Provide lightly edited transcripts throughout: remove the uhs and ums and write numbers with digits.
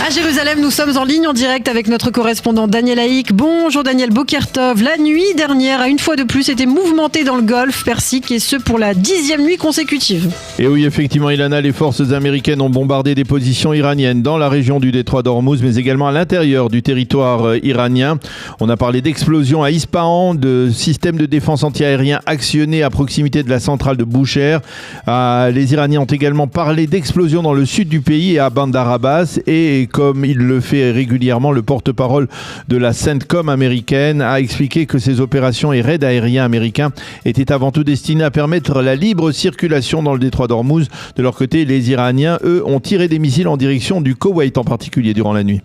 À Jérusalem, nous sommes en ligne en direct avec notre correspondant Daniel Haïk. Bonjour Daniel Bokertov. La nuit dernière a une fois de plus été mouvementée dans le Golfe Persique et ce pour la 10e nuit consécutive. Et oui, effectivement, Ilana, les forces américaines ont bombardé des positions iraniennes dans la région du détroit d'Ormuz, mais également à l'intérieur du territoire iranien. On a parlé d'explosions à Ispahan, de systèmes de défense antiaérien actionnés à proximité de la centrale de Boucher. Les Iraniens ont également parlé d'explosions dans le sud du pays et à Bandar Abbas. Et comme il le fait régulièrement, le porte-parole de la CENTCOM américaine a expliqué que ces opérations et raids aériens américains étaient avant tout destinés à permettre la libre circulation dans le détroit d'Ormuz. De leur côté, les Iraniens, eux, ont tiré des missiles en direction du Koweït en particulier durant la nuit.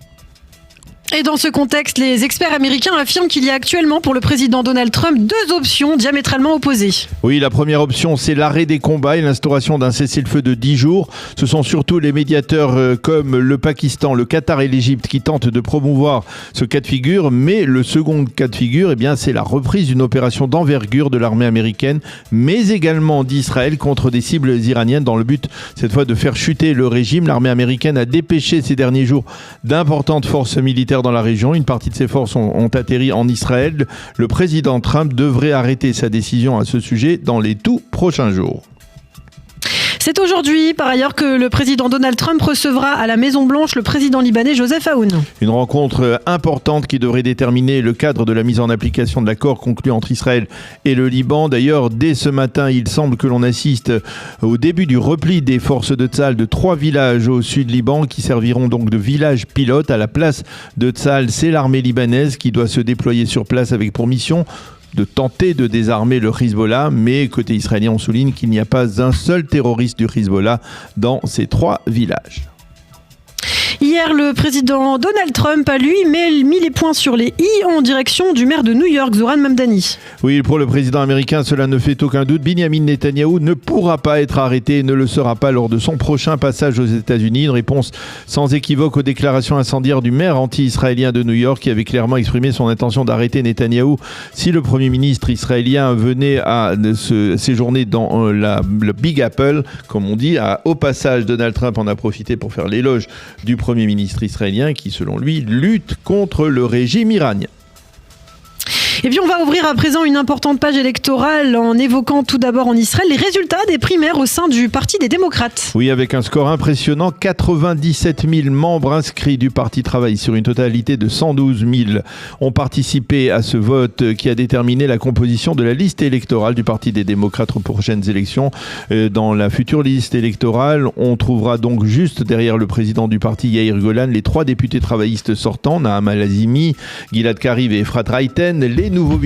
Et dans ce contexte, les experts américains affirment qu'il y a actuellement pour le président Donald Trump deux options diamétralement opposées. Oui, la première option, c'est l'arrêt des combats et l'instauration d'un cessez-le-feu de 10 jours. Ce sont surtout les médiateurs comme le Pakistan, le Qatar et l'Égypte qui tentent de promouvoir ce cas de figure. Mais le second cas de figure, c'est la reprise d'une opération d'envergure de l'armée américaine, mais également d'Israël contre des cibles iraniennes dans le but, cette fois, de faire chuter le régime. L'armée américaine a dépêché ces derniers jours d'importantes forces militaires dans la région. Une partie de ces forces ont atterri en Israël. Le président Trump devrait arrêter sa décision à ce sujet dans les tout prochains jours. C'est aujourd'hui, par ailleurs, que le président Donald Trump recevra à la Maison-Blanche le président libanais Joseph Aoun. Une rencontre importante qui devrait déterminer le cadre de la mise en application de l'accord conclu entre Israël et le Liban. D'ailleurs, dès ce matin, il semble que l'on assiste au début du repli des forces de Tsahal de 3 villages au sud Liban qui serviront donc de villages pilotes. À la place de Tsahal, c'est l'armée libanaise qui doit se déployer sur place avec pour mission de tenter de désarmer le Hezbollah, mais côté israélien, on souligne qu'il n'y a pas un seul terroriste du Hezbollah dans ces 3 villages. Hier, le président Donald Trump a lui mis les points sur les i en direction du maire de New York, Zoran Mamdani. Oui, pour le président américain, cela ne fait aucun doute. Benjamin Netanyahou ne pourra pas être arrêté et ne le sera pas lors de son prochain passage aux États-Unis. Une réponse sans équivoque aux déclarations incendiaires du maire anti-israélien de New York qui avait clairement exprimé son intention d'arrêter Netanyahou si le premier ministre israélien venait à séjourner dans le Big Apple, comme on dit. Au passage, Donald Trump en a profité pour faire l'éloge du Premier ministre israélien qui, selon lui, lutte contre le régime iranien. Et puis on va ouvrir à présent une importante page électorale en évoquant tout d'abord en Israël les résultats des primaires au sein du Parti des démocrates. Oui, avec un score impressionnant, 97 000 membres inscrits du Parti Travail sur une totalité de 112 000 ont participé à ce vote qui a déterminé la composition de la liste électorale du Parti des démocrates aux prochaines élections. Dans la future liste électorale, on trouvera donc juste derrière le président du parti Yair Golan les 3 députés travaillistes sortants, Nahama Lazimi, Gilad Kariv et Efrat Reiten. Les nouveaux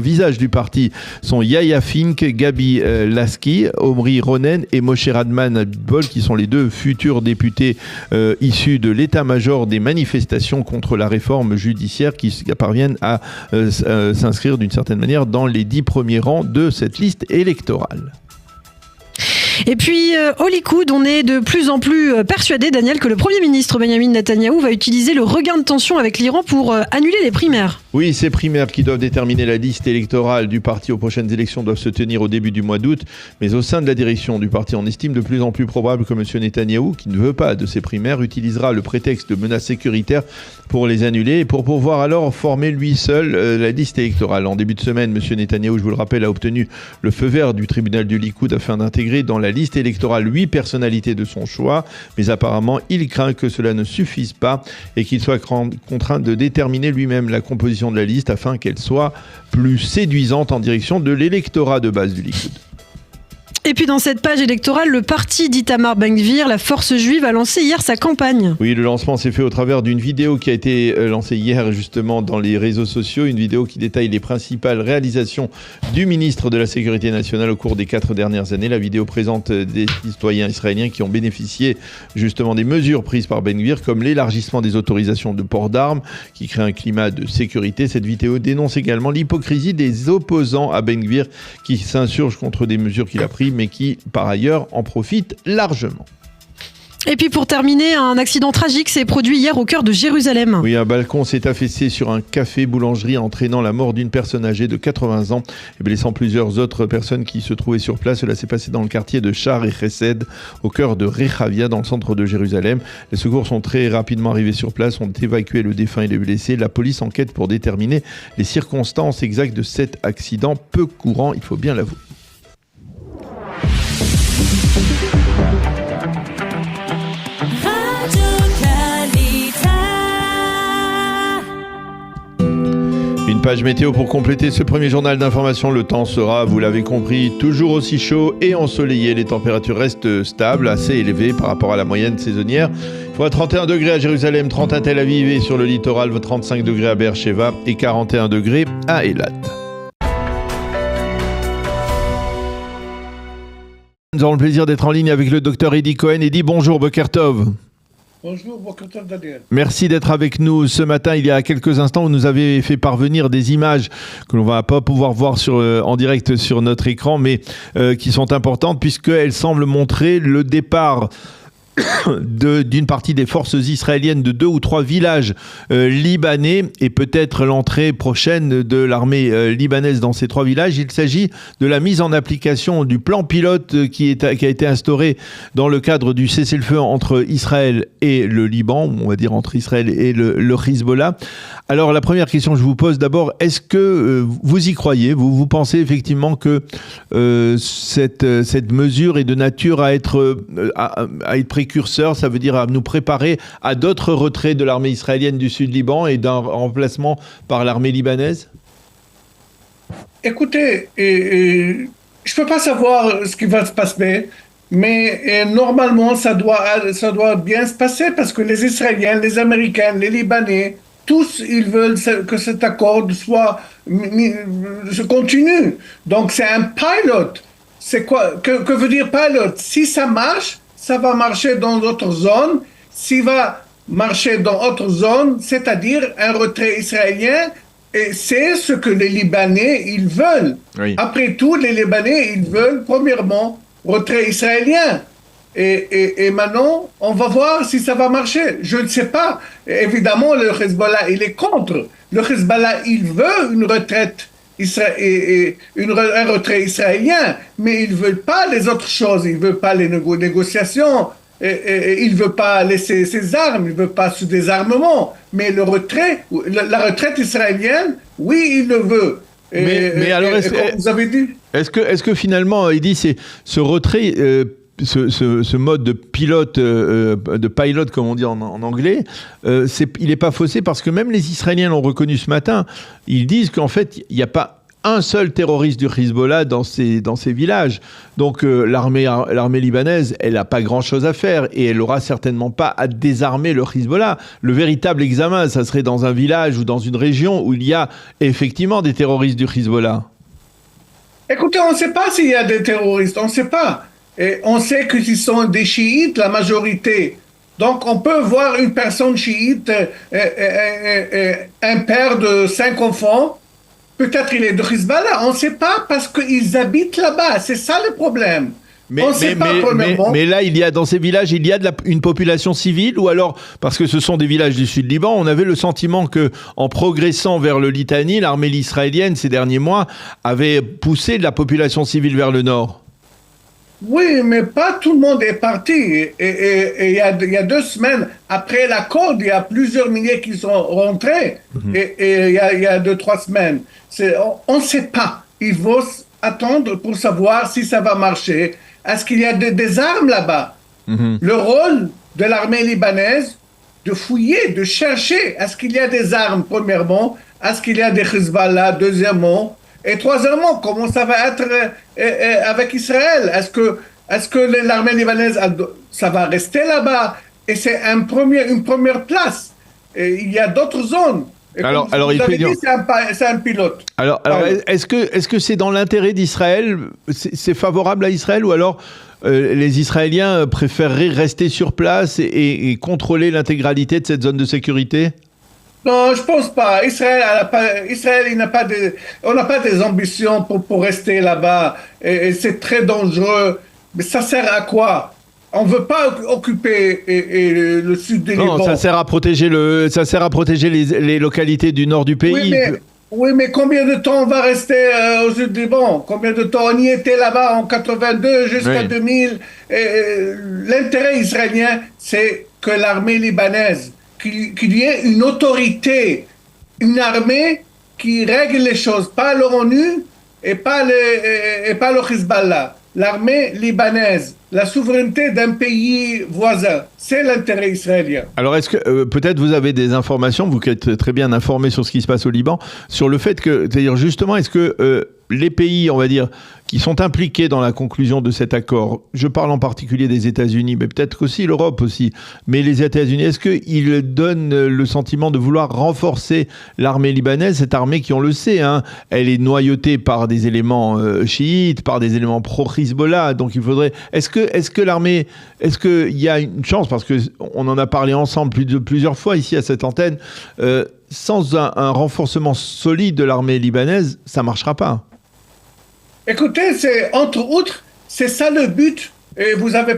visages du parti sont Yaya Fink, Gabi Lasky, Omri Ronen et Moshe Radman Bol, qui sont les 2 futurs députés issus de l'état-major des manifestations contre la réforme judiciaire qui parviennent à s'inscrire d'une certaine manière dans les 10 premiers rangs de cette liste électorale. Et puis, au Likoud, on est de plus en plus persuadé, Daniel, que le Premier ministre Benjamin Netanyahou va utiliser le regain de tension avec l'Iran pour annuler les primaires. Oui, ces primaires qui doivent déterminer la liste électorale du parti aux prochaines élections doivent se tenir au début du mois d'août. Mais au sein de la direction du parti, on estime de plus en plus probable que M. Netanyahou, qui ne veut pas de ces primaires, utilisera le prétexte de menaces sécuritaires pour les annuler et pour pouvoir alors former lui seul la liste électorale. En début de semaine, M. Netanyahou, je vous le rappelle, a obtenu le feu vert du tribunal du Likoud afin d'intégrer dans la liste électorale 8 personnalités de son choix. Mais apparemment, il craint que cela ne suffise pas et qu'il soit contraint de déterminer lui-même la composition de la liste afin qu'elle soit plus séduisante en direction de l'électorat de base du Likoud. Et puis dans cette page électorale, le parti d'Itamar Ben-Gvir, la force juive, a lancé hier sa campagne. Oui, le lancement s'est fait au travers d'une vidéo qui a été lancée hier justement dans les réseaux sociaux, une vidéo qui détaille les principales réalisations du ministre de la Sécurité nationale au cours des 4 dernières années. La vidéo présente des citoyens israéliens qui ont bénéficié justement des mesures prises par Ben-Gvir, comme l'élargissement des autorisations de port d'armes, qui crée un climat de sécurité. Cette vidéo dénonce également l'hypocrisie des opposants à Ben-Gvir qui s'insurgent contre des mesures qu'il a prises, mais qui, par ailleurs, en profitent largement. Et puis pour terminer, un accident tragique s'est produit hier au cœur de Jérusalem. Oui, un balcon s'est affaissé sur un café-boulangerie entraînant la mort d'une personne âgée de 80 ans et blessant plusieurs autres personnes qui se trouvaient sur place. Cela s'est passé dans le quartier de Shar et Chesed, au cœur de Rehavia, dans le centre de Jérusalem. Les secours sont très rapidement arrivés sur place, ont évacué le défunt et les blessés. La police enquête pour déterminer les circonstances exactes de cet accident peu courant, il faut bien l'avouer. Une page météo pour compléter ce premier journal d'information. Le temps sera, vous l'avez compris, toujours aussi chaud et ensoleillé. Les températures restent stables, assez élevées par rapport à la moyenne saisonnière. Il fera 31 degrés à Jérusalem, 30 à Tel Aviv et sur le littoral, 35 degrés à Beersheva et 41 degrés à Eilat. Nous avons le plaisir d'être en ligne avec le docteur Eddie Cohen. Eddie, bonjour, Boker Tov. Bonjour, Boker Tov Daniel. Merci d'être avec nous ce matin. Il y a quelques instants, vous nous avez fait parvenir des images que l'on va pas pouvoir voir en direct sur notre écran, mais qui sont importantes puisqu'elles semblent montrer le départ d'une partie des forces israéliennes de 2 ou 3 villages libanais et peut-être l'entrée prochaine de l'armée libanaise dans ces 3 villages. Il s'agit de la mise en application du plan pilote qui a été instauré dans le cadre du cessez-le-feu entre Israël et le Liban, on va dire entre Israël et le Hezbollah. Alors la première question que je vous pose d'abord, est-ce que vous y croyez ? Vous pensez effectivement que cette mesure est de nature à être précurseur, ça veut dire à nous préparer à d'autres retraits de l'armée israélienne du Sud-Liban et d'un remplacement par l'armée libanaise ? Écoutez, je ne peux pas savoir ce qui va se passer, mais normalement ça doit bien se passer parce que les Israéliens, les Américains, les Libanais, tous, ils veulent que cet accord se continue. Donc, c'est un pilot. C'est quoi? Que veut dire pilot? Si ça marche, ça va marcher dans d'autres zones. S'il va marcher dans d'autres zones, c'est-à-dire un retrait israélien, et c'est ce que les Libanais, ils veulent. Oui. Après tout, les Libanais, ils veulent, premièrement, retrait israélien. Et maintenant, on va voir si ça va marcher. Je ne sais pas. Évidemment, le Hezbollah, il est contre. Le Hezbollah, il veut une retraite, un retrait israélien, mais il ne veut pas les autres choses. Il ne veut pas les négociations. Il ne veut pas laisser ses armes. Il ne veut pas ce désarmement. Mais le retrait, la retraite israélienne, oui, il le veut. Mais alors, vous avez dit, est-ce que finalement, il dit, c'est ce retrait... Ce mode de pilote, de pilot comme on dit en anglais, il n'est pas faussé parce que même les Israéliens l'ont reconnu ce matin. Ils disent qu'en fait, il n'y a pas un seul terroriste du Hezbollah dans ces villages. Donc l'armée libanaise, elle n'a pas grand-chose à faire et elle n'aura certainement pas à désarmer le Hezbollah. Le véritable examen, ça serait dans un village ou dans une région où il y a effectivement des terroristes du Hezbollah. Écoutez, on ne sait pas s'il y a des terroristes, on ne sait pas. Et on sait qu'ils sont des chiites, la majorité. Donc, on peut voir une personne chiite, un père de 5 enfants, peut-être il est de Hezbollah, on ne sait pas parce qu'ils habitent là-bas. C'est ça le problème. Mais là, dans ces villages, il y a une population civile ou alors, parce que ce sont des villages du Sud-Liban, on avait le sentiment que, en progressant vers le Litani, l'armée israélienne, ces derniers mois, avait poussé de la population civile vers le nord. Oui, mais pas tout le monde est parti. Et il y a 2 semaines, après l'accord, il y a plusieurs milliers qui sont rentrés. Et il y a 2-3 semaines. On ne sait pas. Il faut attendre pour savoir si ça va marcher. Est-ce qu'il y a des armes là-bas? Le rôle de l'armée libanaise, de fouiller, de chercher. Est-ce qu'il y a des armes, premièrement? Est-ce qu'il y a des Hezbollah, deuxièmement? Et troisièmement, comment ça va être avec Israël? Est-ce que l'armée libanaise, ça va rester là-bas? Et c'est une première place. Et il y a d'autres zones. Alors, c'est un pilote. Alors est-ce que c'est dans l'intérêt d'Israël? C'est favorable à Israël ou alors les Israéliens préféreraient rester sur place et contrôler l'intégralité de cette zone de sécurité? Non, je pense pas. Israël, on n'a pas des ambitions pour rester là-bas. Et c'est très dangereux. Mais ça sert à quoi? on veut pas occuper le sud du Liban. Non, ça sert à protéger les localités du nord du pays. Oui, mais combien de temps on va rester au sud du Liban? Combien de temps on y était là-bas en 82 jusqu'à 2000? L'intérêt israélien, c'est que l'armée libanaise, qu'il y ait une autorité, une armée qui règle les choses, pas l'ONU et pas le Hezbollah. L'armée libanaise, la souveraineté d'un pays voisin, c'est l'intérêt israélien. Alors, est-ce que peut-être vous avez des informations, vous qui êtes très bien informé sur ce qui se passe au Liban, sur le fait que, c'est-à-dire justement, est-ce que les pays, on va dire, qui sont impliqués dans la conclusion de cet accord, je parle en particulier des États-Unis, mais peut-être qu'aussi l'Europe aussi, mais les États-Unis, est-ce qu'ils donnent le sentiment de vouloir renforcer l'armée libanaise, cette armée qui, on le sait, hein, elle est noyautée par des éléments chiites, par des éléments pro-Hezbollah, donc il faudrait... Est-ce que l'armée, est-ce qu'il y a une chance, parce qu'on en a parlé ensemble plusieurs fois ici à cette antenne, sans un renforcement solide de l'armée libanaise, ça ne marchera pas. Écoutez, entre autres, c'est ça le but. Et vous avez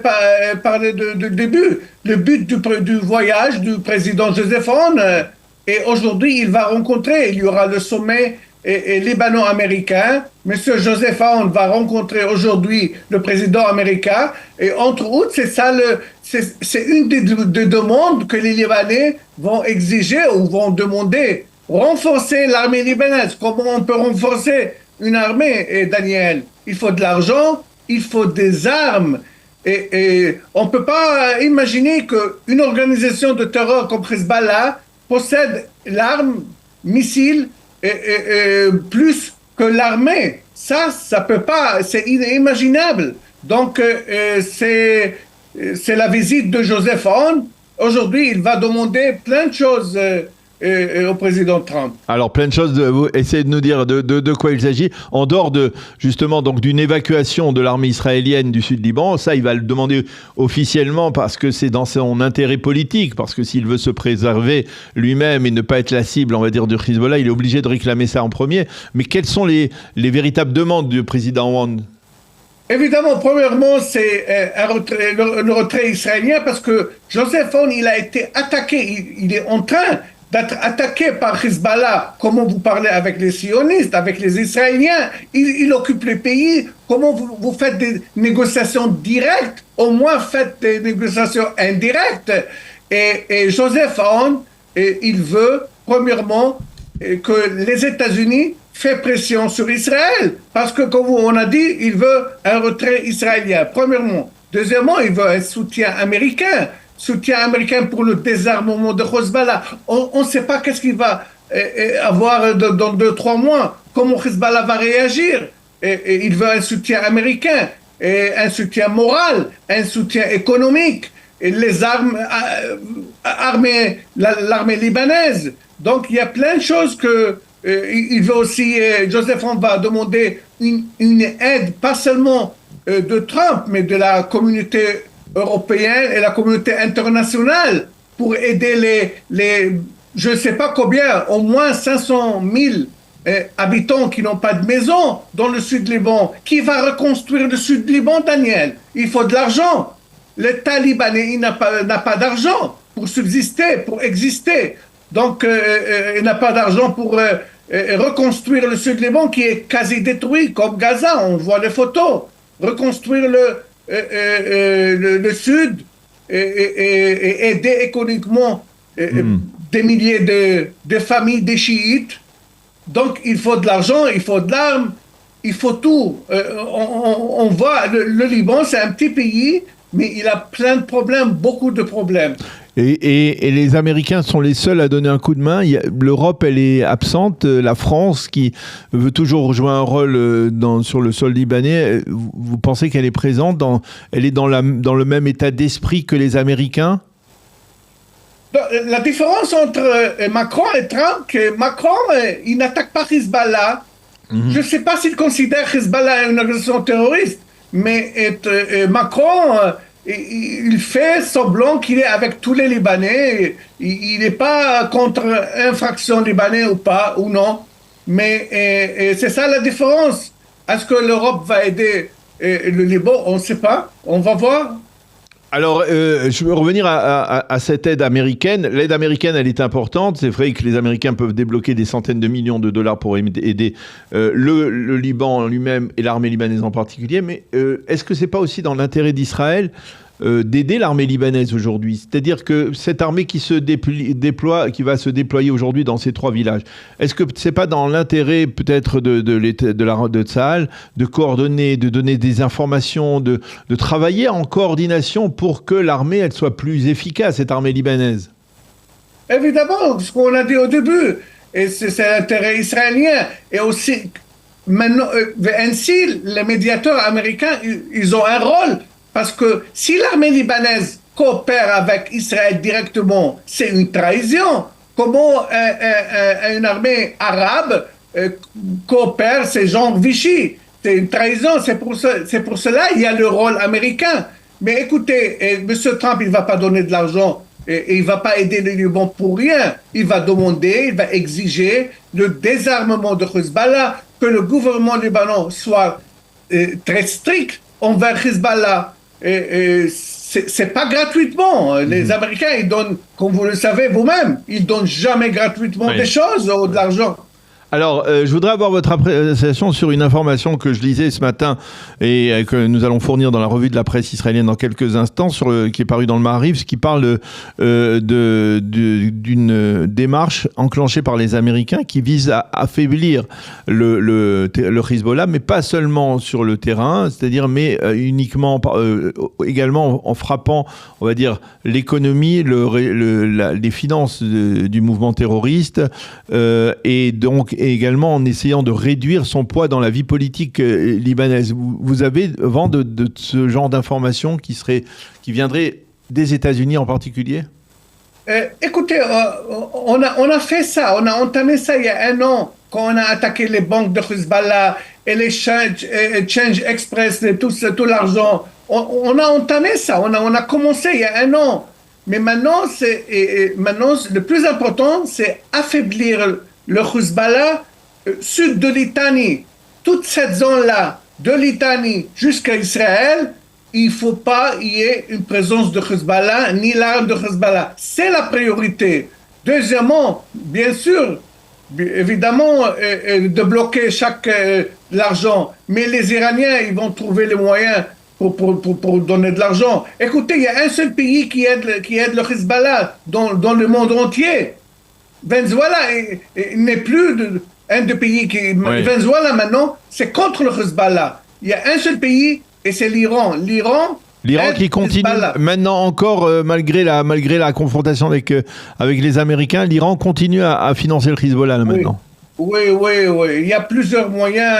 parlé du début. Le but du voyage du président Joseph Aoun. Et aujourd'hui, il va rencontrer, il y aura le sommet libano-américain. Monsieur Joseph Aoun va rencontrer aujourd'hui le président américain. Et entre autres, c'est une des demandes que les Libanais vont exiger ou vont demander. Renforcer l'armée libanaise. Comment on peut renforcer une armée, Daniel? Il faut de l'argent, il faut des armes. Et on ne peut pas imaginer qu'une organisation de terreur comme Hezbollah possède l'arme, missiles, plus que l'armée. Ça peut pas, c'est inimaginable. Donc, c'est la visite de Joseph Aoun. Aujourd'hui, il va demander plein de choses au président Trump. Alors, plein de choses, vous essayez de nous dire de quoi il s'agit. En dehors justement, donc, d'une évacuation de l'armée israélienne du Sud-Liban, ça, il va le demander officiellement parce que c'est dans son intérêt politique, parce que s'il veut se préserver lui-même et ne pas être la cible, on va dire, du Hezbollah, il est obligé de réclamer ça en premier. Mais quelles sont les véritables demandes du président Aoun? Évidemment, premièrement, c'est le retrait israélien parce que Joseph Aoun, il a été attaqué, il est en train d'être attaqué par Hezbollah. Comment vous parlez avec les sionistes, avec les Israéliens? Il occupe les pays. Comment vous faites des négociations directes? Au moins, faites des négociations indirectes. Et Joseph Aoun, il veut, premièrement, que les États-Unis fassent pression sur Israël. Parce que, comme on a dit, il veut un retrait israélien, premièrement. Deuxièmement, il veut un soutien américain pour le désarmement de Hezbollah. On ne sait pas qu'est-ce qu'il va avoir dans 2-3 mois, comment Hezbollah va réagir. Et il veut un soutien américain, et un soutien moral, un soutien économique, et les armes, l'armée libanaise. Donc il y a plein de choses que il veut aussi. Joseph Aoun va demander une aide, pas seulement de Trump, mais de la communauté européenne et la communauté internationale pour aider les je ne sais pas combien, au moins 500 000 habitants qui n'ont pas de maison dans le Sud-Liban. Qui va reconstruire le Sud-Liban, Daniel? Il faut de l'argent. L'État libanais n'a pas d'argent pour subsister, pour exister. Donc, il n'a pas d'argent pour reconstruire le Sud-Liban qui est quasi détruit, comme Gaza, on voit les photos. Reconstruire le Sud et aider économiquement des milliers de familles, des chiites. Donc, il faut de l'argent, il faut de l'arme, il faut tout. On voit, le Liban, c'est un petit pays, mais il a plein de problèmes, beaucoup de problèmes. Et les Américains sont les seuls à donner un coup de main. L'Europe, elle est absente. La France, qui veut toujours jouer un rôle sur le sol libanais, vous pensez qu'elle est présente elle est dans le même état d'esprit que les Américains? La différence entre Macron et Trump, que Macron, il n'attaque pas Hezbollah. Je ne sais pas s'il considère Hezbollah une organisation terroriste, mais Macron... il fait semblant qu'il est avec tous les Libanais. Il n'est pas contre une fraction libanais ou pas, ou non. Mais c'est ça la différence. Est-ce que l'Europe va aider le Liban? On ne sait pas. On va voir. Alors, je veux revenir à cette aide américaine. L'aide américaine, elle est importante. C'est vrai que les Américains peuvent débloquer des centaines de millions de dollars pour aider le Liban lui-même et l'armée libanaise en particulier. Mais est-ce que c'est pas aussi dans l'intérêt d'Israël d'aider l'armée libanaise aujourd'hui? C'est-à-dire que cette armée qui qui va se déployer aujourd'hui dans ces 3 villages, est-ce que c'est pas dans l'intérêt peut-être de Tsahal de coordonner, de donner des informations, de travailler en coordination pour que l'armée elle soit plus efficace, cette armée libanaise? Évidemment, ce qu'on a dit au début, et c'est l'intérêt israélien, et aussi maintenant, ainsi les médiateurs américains, ils ont un rôle. Parce que si l'armée libanaise coopère avec Israël directement, c'est une trahison. Comment une armée arabe coopère, c'est genre Vichy. C'est une trahison. C'est pour cela qu'il y a le rôle américain. Mais écoutez, M. Trump, il ne va pas donner de l'argent et il ne va pas aider le Liban pour rien. Il va demander, il va exiger le désarmement de Hezbollah, que le gouvernement libanais soit très strict envers Hezbollah. C'est pas gratuitement. Les Américains, ils donnent, comme vous le savez vous-même, ils donnent jamais gratuitement des choses ou de l'argent. Alors, je voudrais avoir votre appréciation sur une information que je lisais ce matin et que nous allons fournir dans la revue de la presse israélienne dans quelques instants, qui est parue dans le Maariv, qui parle d'une démarche enclenchée par les Américains qui vise à affaiblir le Hezbollah, mais pas seulement sur le terrain, c'est-à-dire mais uniquement également en frappant, on va dire, l'économie, les finances du mouvement terroriste et donc et également en essayant de réduire son poids dans la vie politique libanaise. Vous avez vent de ce genre d'informations qui viendraient des États-Unis en particulier? Écoutez, on a fait ça, on a entamé ça il y a 1 an, quand on a attaqué les banques de Hezbollah et les Change Express, tout l'argent. On a entamé ça, on a commencé il y a 1 an. Mais maintenant, le plus important, c'est affaiblir le Hezbollah sud de Litanie. Toute cette zone-là, de Litanie jusqu'à Israël, il ne faut pas y ait une présence de Hezbollah, ni l'arme de Hezbollah. C'est la priorité. Deuxièmement, bien sûr, évidemment, de bloquer l'argent. Mais les Iraniens, ils vont trouver les moyens pour donner de l'argent. Écoutez, il y a un seul pays qui aide le Hezbollah dans le monde entier. Venezuela n'est plus un des pays qui... Oui. Venezuela, maintenant, c'est contre le Hezbollah. Il y a un seul pays, et c'est l'Iran. L'Iran qui continue maintenant encore, malgré la confrontation avec les Américains, l'Iran continue à financer le Hezbollah là, maintenant. Oui. Il y a plusieurs moyens,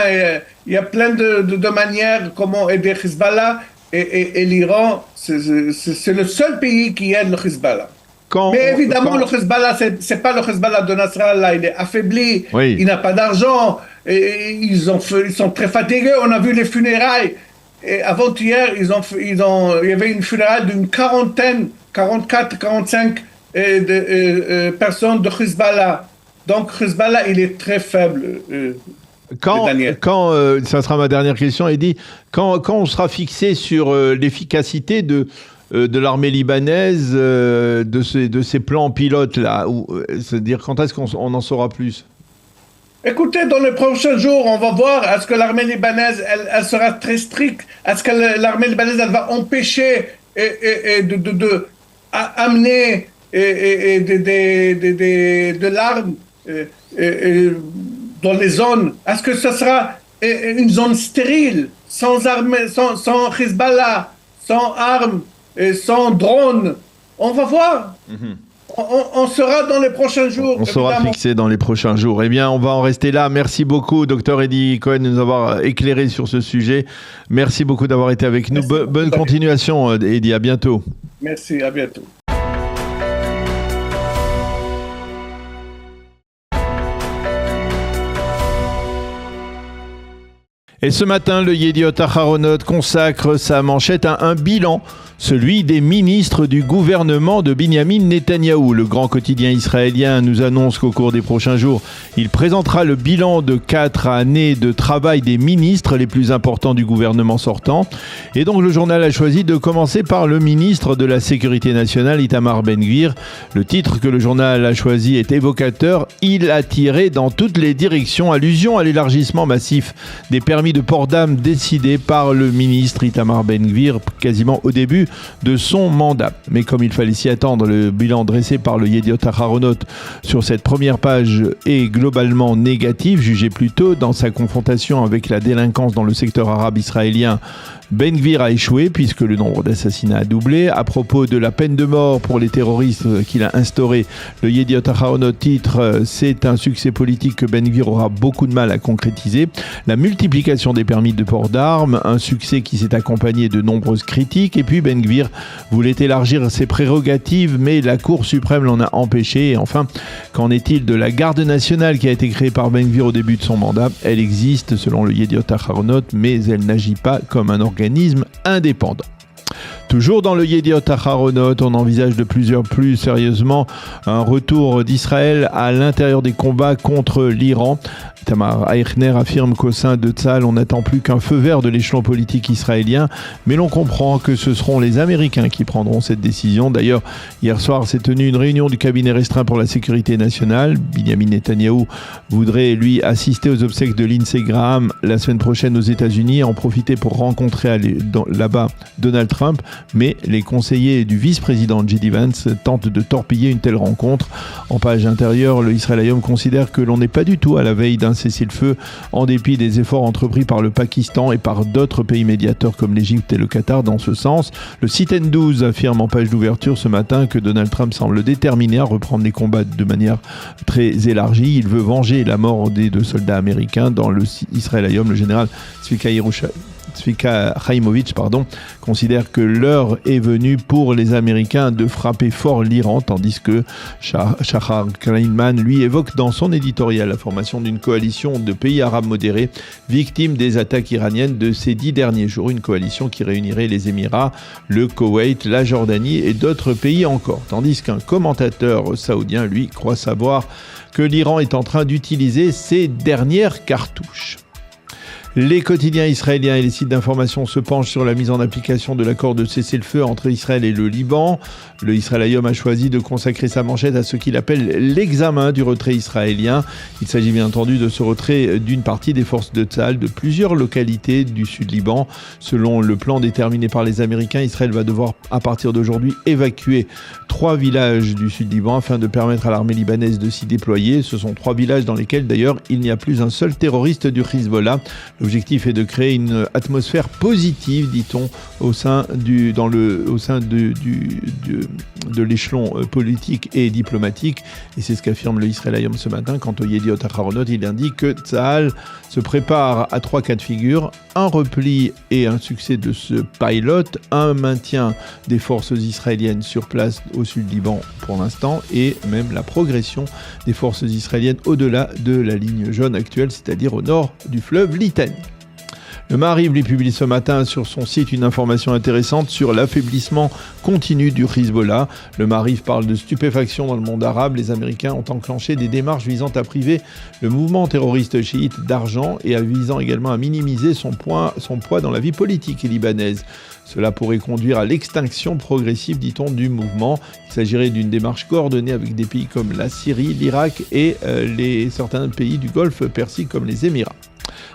il y a plein de manières comment aider Hezbollah. Et l'Iran, c'est le seul pays qui aide le Hezbollah. Mais évidemment, le Hezbollah, c'est pas le Hezbollah de Nasrallah, il est affaibli, oui. Il n'a pas d'argent, et ils sont très fatigués. On a vu les funérailles. Et avant-hier, il y avait une funéraille d'une 44, 45 personnes de Hezbollah. Donc Hezbollah, il est très faible. Ça sera ma dernière question, Eddy. Quand on sera fixé sur l'efficacité de l'armée libanaise, de ces plans pilotes là, c'est-à-dire quand est-ce qu'on en saura plus? Écoutez, dans les prochains jours, on va voir, est-ce que l'armée libanaise, elle sera très stricte? Est-ce que l'armée libanaise, elle va empêcher amener de l'arme dans les zones? Est-ce que ce sera une zone stérile, sans armée, sans Hezbollah, sans armes, sans drones? On va voir. Mm-hmm. On sera dans les prochains jours. On sera fixé dans les prochains jours. Eh bien, on va en rester là. Merci beaucoup, Dr Eddy Cohen, de nous avoir éclairé sur ce sujet. Merci beaucoup d'avoir été avec nous. Bonne continuation, Eddy. À bientôt. Merci, à bientôt. Et ce matin, le Yediot Aharonot consacre sa manchette à un bilan, celui des ministres du gouvernement de Binyamin Netanyahou. Le grand quotidien israélien nous annonce qu'au cours des prochains jours, il présentera le bilan de 4 années de travail des ministres les plus importants du gouvernement sortant. Et donc le journal a choisi de commencer par le ministre de la Sécurité nationale, Itamar Ben-Gvir. Le titre que le journal a choisi est évocateur. Il a tiré dans toutes les directions allusion à l'élargissement massif des permis de port d'armes décidé par le ministre Itamar Ben-Gvir quasiment au début de son mandat. Mais comme il fallait s'y attendre, le bilan dressé par le Yediot Aharonot sur cette première page est globalement négatif, jugé plutôt dans sa confrontation avec la délinquance dans le secteur arabe israélien. Ben-Gvir a échoué puisque le nombre d'assassinats a doublé. À propos de la peine de mort pour les terroristes qu'il a instaurée, le Yediot Aharonot titre « C'est un succès politique que Ben-Gvir aura beaucoup de mal à concrétiser ». La multiplication des permis de port d'armes, un succès qui s'est accompagné de nombreuses critiques. Et puis Ben-Gvir voulait élargir ses prérogatives, mais la Cour suprême l'en a empêché. Et enfin, qu'en est-il de la garde nationale qui a été créée par Ben-Gvir au début de son mandat ? Elle existe selon le Yediot Aharonot, mais elle n'agit pas comme un organisme indépendant. Toujours dans le Yediot Aharonot, on envisage de plus sérieusement un retour d'Israël à l'intérieur des combats contre l'Iran. Itamar Eichner affirme qu'au sein de Tzahal, on n'attend plus qu'un feu vert de l'échelon politique israélien, mais l'on comprend que ce seront les Américains qui prendront cette décision. D'ailleurs, hier soir s'est tenue une réunion du cabinet restreint pour la sécurité nationale. Binyamin Netanyahou voudrait, lui, assister aux obsèques de Lindsey Graham la semaine prochaine aux États-Unis et en profiter pour rencontrer là-bas Donald Trump, mais les conseillers du vice-président J.D. Vance tentent de torpiller une telle rencontre. En page intérieure, le Israël Hayom considère que l'on n'est pas du tout à la veille d'un cessez-le-feu en dépit des efforts entrepris par le Pakistan et par d'autres pays médiateurs comme l'Égypte et le Qatar dans ce sens. Le Site 12 affirme en page d'ouverture ce matin que Donald Trump semble déterminé à reprendre les combats de manière très élargie. Il veut venger la mort des 2 soldats américains. Dans le Israël Hayom, le général Tzvika Chaïmovitch considère que l'heure est venue pour les Américains de frapper fort l'Iran, tandis que Shahar Kleinman, lui, évoque dans son éditorial la formation d'une coalition de pays arabes modérés victimes des attaques iraniennes de ces 10 derniers jours, une coalition qui réunirait les Émirats, le Koweït, la Jordanie et d'autres pays encore, tandis qu'un commentateur saoudien, lui, croit savoir que l'Iran est en train d'utiliser ses dernières cartouches. Les quotidiens israéliens et les sites d'information se penchent sur la mise en application de l'accord de cessez-le-feu entre Israël et le Liban. Le Israël Hayom a choisi de consacrer sa manchette à ce qu'il appelle l'examen du retrait israélien. Il s'agit bien entendu de ce retrait d'une partie des forces de Tzahal de plusieurs localités du sud Liban. Selon le plan déterminé par les Américains, Israël va devoir à partir d'aujourd'hui évacuer 3 villages du sud Liban afin de permettre à l'armée libanaise de s'y déployer. Ce sont 3 villages dans lesquels d'ailleurs il n'y a plus un seul terroriste du Hezbollah. L'objectif est de créer une atmosphère positive, dit-on, au sein de l'échelon politique et diplomatique. Et c'est ce qu'affirme le Israël Hayom ce matin. Quant au Yediot Aharonot, il indique que Tzahal se prépare à 3 cas de figure: un repli et un succès de ce pilot, un maintien des forces israéliennes sur place au sud Liban pour l'instant, et même la progression des forces israéliennes au-delà de la ligne jaune actuelle, c'est-à-dire au nord du fleuve Litanie. Le Maariv lui publie ce matin sur son site une information intéressante sur l'affaiblissement continu du Hezbollah. Le Maariv parle de stupéfaction dans le monde arabe. Les Américains ont enclenché des démarches visant à priver le mouvement terroriste chiite d'argent et visant également à minimiser son poids dans la vie politique libanaise. Cela pourrait conduire à l'extinction progressive, dit-on, du mouvement. Il s'agirait d'une démarche coordonnée avec des pays comme la Syrie, l'Irak et certains pays du Golfe Persique comme les Émirats.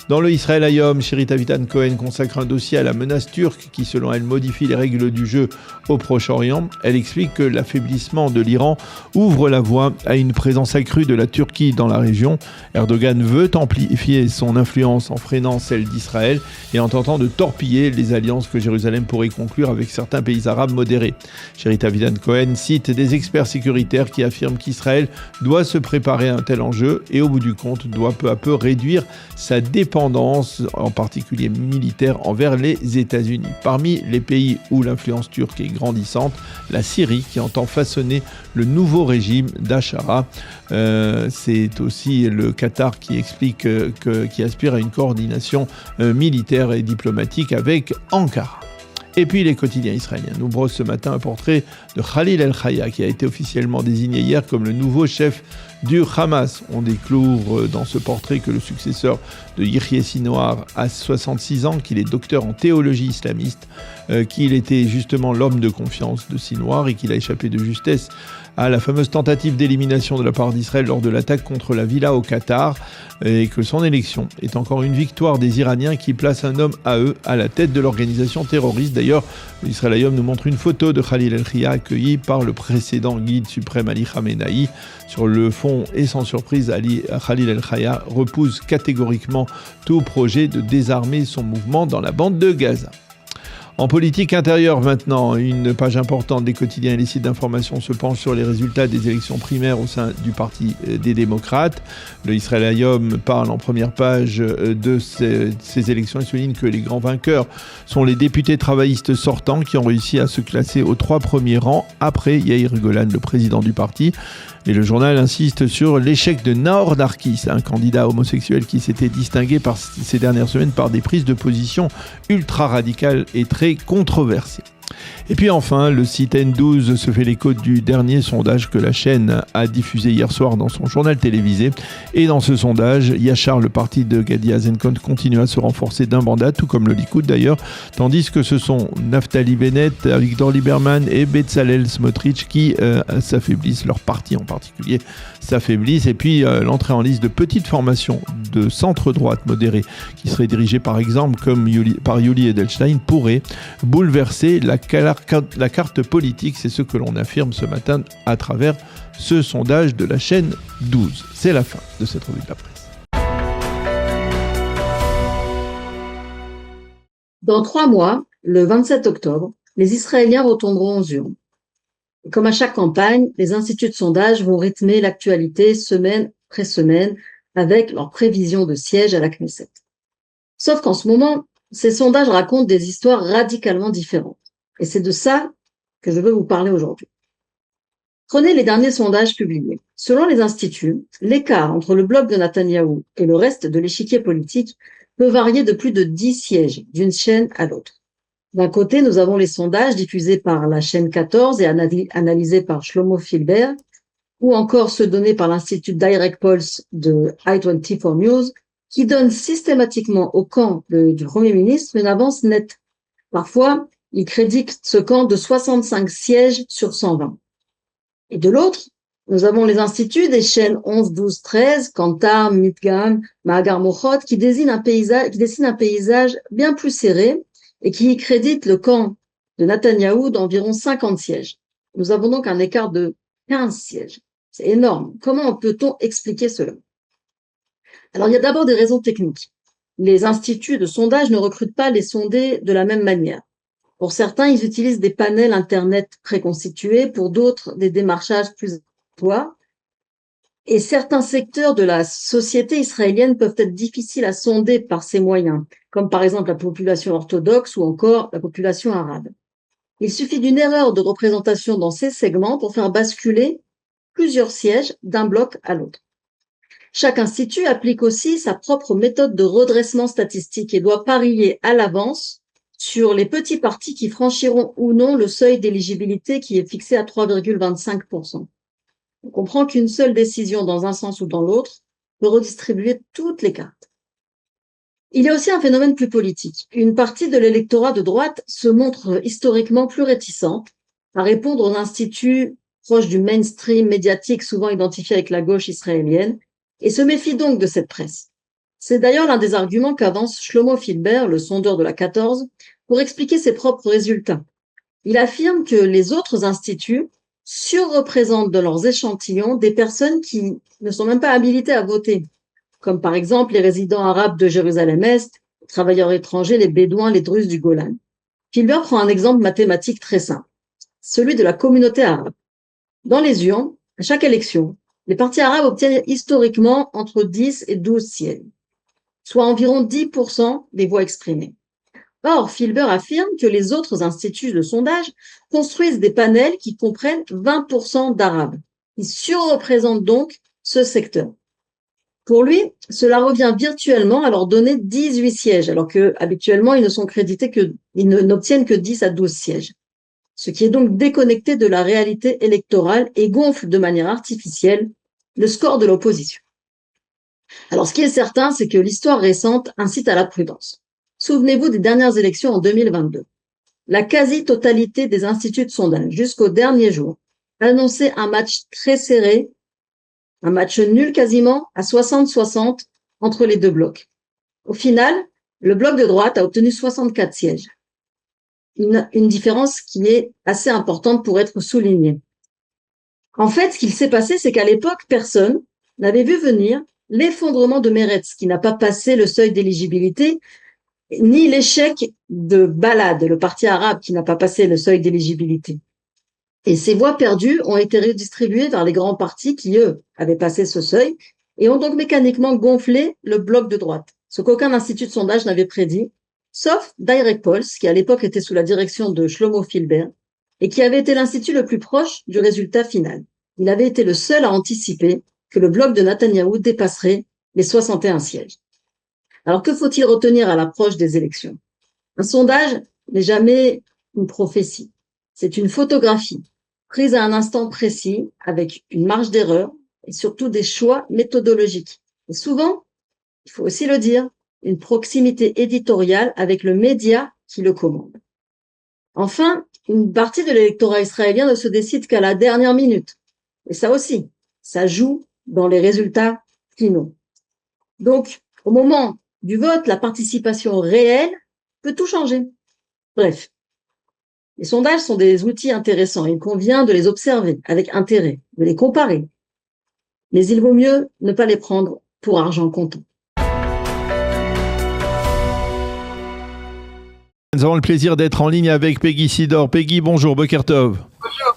Dans le Israël Hayom, Shirit Avidan Cohen consacre un dossier à la menace turque qui, selon elle, modifie les règles du jeu au Proche-Orient. Elle explique que l'affaiblissement de l'Iran ouvre la voie à une présence accrue de la Turquie dans la région. Erdogan veut amplifier son influence en freinant celle d'Israël et en tentant de torpiller les alliances que Jérusalem pourrait conclure avec certains pays arabes modérés. Shirit Avidan Cohen cite des experts sécuritaires qui affirment qu'Israël doit se préparer à un tel enjeu et au bout du compte doit peu à peu réduire sa dépendance dépendance, en particulier militaire, envers les États-Unis. Parmi les pays où l'influence turque est grandissante, la Syrie, qui entend façonner le nouveau régime d'Achara. C'est aussi le Qatar qui explique qui aspire à une coordination militaire et diplomatique avec Ankara. Et puis les quotidiens israéliens nous brossent ce matin un portrait de Khalil El-Khaya qui a été officiellement désigné hier comme le nouveau chef du Hamas. On découvre dans ce portrait que le successeur de Yahya Sinwar a 66 ans, qu'il est docteur en théologie islamiste, qu'il était justement l'homme de confiance de Sinwar et qu'il a échappé de justesse à la fameuse tentative d'élimination de la part d'Israël lors de l'attaque contre la villa au Qatar, et que son élection est encore une victoire des Iraniens qui placent un homme à eux à la tête de l'organisation terroriste. D'ailleurs, l'Israël Hayom nous montre une photo de Khalil El-Khaya accueilli par le précédent guide suprême Ali Khamenei. Sur le fond et sans surprise, Khalil El-Khaya repousse catégoriquement tout projet de désarmer son mouvement dans la bande de Gaza. En politique intérieure maintenant, une page importante des quotidiens et les sites d'information se penche sur les résultats des élections primaires au sein du Parti des démocrates. Le Israël Hayom parle en première page de ces élections et souligne que les grands vainqueurs sont les députés travaillistes sortants qui ont réussi à se classer aux 3 premiers rangs après Yair Golan, le président du parti. Et le journal insiste sur l'échec de Naor Darkis, un candidat homosexuel qui s'était distingué ces dernières semaines par des prises de position ultra-radicales et très controversées. Et puis enfin, le site N12 se fait l'écho du dernier sondage que la chaîne a diffusé hier soir dans son journal télévisé. Et dans ce sondage, Yachar, le parti de Gadi Eisenkot, continue à se renforcer d'un mandat, tout comme le Likoud d'ailleurs, tandis que ce sont Naftali Bennett, Avigdor Lieberman et Bezalel Smotrich qui s'affaiblissent, leur parti en particulier s'affaiblissent. Et puis l'entrée en liste de petites formations de centre-droite modérée, qui seraient dirigées par exemple par Yuli Edelstein, pourrait bouleverser la carte politique. C'est ce que l'on affirme ce matin à travers ce sondage de la chaîne 12. C'est la fin de cette revue de la presse. Dans 3 mois, le 27 octobre, les Israéliens retourneront aux urnes. Et comme à chaque campagne, les instituts de sondage vont rythmer l'actualité semaine après semaine avec leurs prévisions de sièges à la Knesset. Sauf qu'en ce moment, ces sondages racontent des histoires radicalement différentes. Et c'est de ça que je veux vous parler aujourd'hui. Prenez les derniers sondages publiés. Selon les instituts, l'écart entre le bloc de Netanyahou et le reste de l'échiquier politique peut varier de plus de 10 sièges d'une chaîne à l'autre. D'un côté, nous avons les sondages diffusés par la chaîne 14 et analysés par Shlomo Filber, ou encore ceux donnés par l'Institut Direct Pulse de I24 News, qui donnent systématiquement au camp du Premier ministre une avance nette. Parfois, il crédite ce camp de 65 sièges sur 120. Et de l'autre, nous avons les instituts des chaînes 11, 12, 13, Kantar, Midgam, Mahagar Mochot, qui dessinent un paysage bien plus serré et qui créditent le camp de Netanyahou d'environ 50 sièges. Nous avons donc un écart de 15 sièges. C'est énorme. Comment peut-on expliquer cela? Alors, il y a d'abord des raisons techniques. Les instituts de sondage ne recrutent pas les sondés de la même manière. Pour certains, ils utilisent des panels Internet préconstitués, pour d'autres, des démarchages plus aléatoires. Et certains secteurs de la société israélienne peuvent être difficiles à sonder par ces moyens, comme par exemple la population orthodoxe ou encore la population arabe. Il suffit d'une erreur de représentation dans ces segments pour faire basculer plusieurs sièges d'un bloc à l'autre. Chaque institut applique aussi sa propre méthode de redressement statistique et doit parier à l'avance sur les petits partis qui franchiront ou non le seuil d'éligibilité qui est fixé à 3,25%. On comprend qu'une seule décision dans un sens ou dans l'autre peut redistribuer toutes les cartes. Il y a aussi un phénomène plus politique. Une partie de l'électorat de droite se montre historiquement plus réticente à répondre aux instituts proches du mainstream médiatique souvent identifié avec la gauche israélienne et se méfie donc de cette presse. C'est d'ailleurs l'un des arguments qu'avance Shlomo Filber, le sondeur de la 14, pour expliquer ses propres résultats. Il affirme que les autres instituts surreprésentent dans leurs échantillons des personnes qui ne sont même pas habilitées à voter, comme par exemple les résidents arabes de Jérusalem-Est, les travailleurs étrangers, les Bédouins, les Druzes du Golan. Filber prend un exemple mathématique très simple, celui de la communauté arabe. Dans les urnes, à chaque élection, les partis arabes obtiennent historiquement entre 10 et 12 sièges. soit environ 10% des voix exprimées. Or, Filber affirme que les autres instituts de sondage construisent des panels qui comprennent 20% d'Arabes. Ils surreprésentent donc ce secteur. Pour lui, cela revient virtuellement à leur donner 18 sièges, alors que habituellement ils n'obtiennent que 10 à 12 sièges. Ce qui est donc déconnecté de la réalité électorale et gonfle de manière artificielle le score de l'opposition. Alors, ce qui est certain, c'est que l'histoire récente incite à la prudence. Souvenez-vous des dernières élections en 2022. La quasi-totalité des instituts de sondage, jusqu'au dernier jour, annonçait un match très serré, un match nul quasiment, à 60-60 entre les deux blocs. Au final, le bloc de droite a obtenu 64 sièges. Une différence qui est assez importante pour être soulignée. En fait, ce qu'il s'est passé, c'est qu'à l'époque, personne n'avait vu venir l'effondrement de Meretz, qui n'a pas passé le seuil d'éligibilité, ni l'échec de Balad, le parti arabe, qui n'a pas passé le seuil d'éligibilité. Et ces voix perdues ont été redistribuées vers les grands partis qui, eux, avaient passé ce seuil et ont donc mécaniquement gonflé le bloc de droite, ce qu'aucun institut de sondage n'avait prédit, sauf Direct Polls, qui à l'époque était sous la direction de Shlomo Filber et qui avait été l'institut le plus proche du résultat final. Il avait été le seul à anticiper que le bloc de Netanyahou dépasserait les 61 sièges. Alors, que faut-il retenir à l'approche des élections? Un sondage n'est jamais une prophétie. C'est une photographie prise à un instant précis avec une marge d'erreur et surtout des choix méthodologiques. Et souvent, il faut aussi le dire, une proximité éditoriale avec le média qui le commande. Enfin, une partie de l'électorat israélien ne se décide qu'à la dernière minute. Et ça aussi, ça joue dans les résultats finaux. Donc, au moment du vote, la participation réelle peut tout changer. Bref, les sondages sont des outils intéressants. Il convient de les observer avec intérêt, de les comparer. Mais il vaut mieux ne pas les prendre pour argent comptant. Nous avons le plaisir d'être en ligne avec Peggy Sidor. Peggy, bonjour, Boker Tov. Bonjour.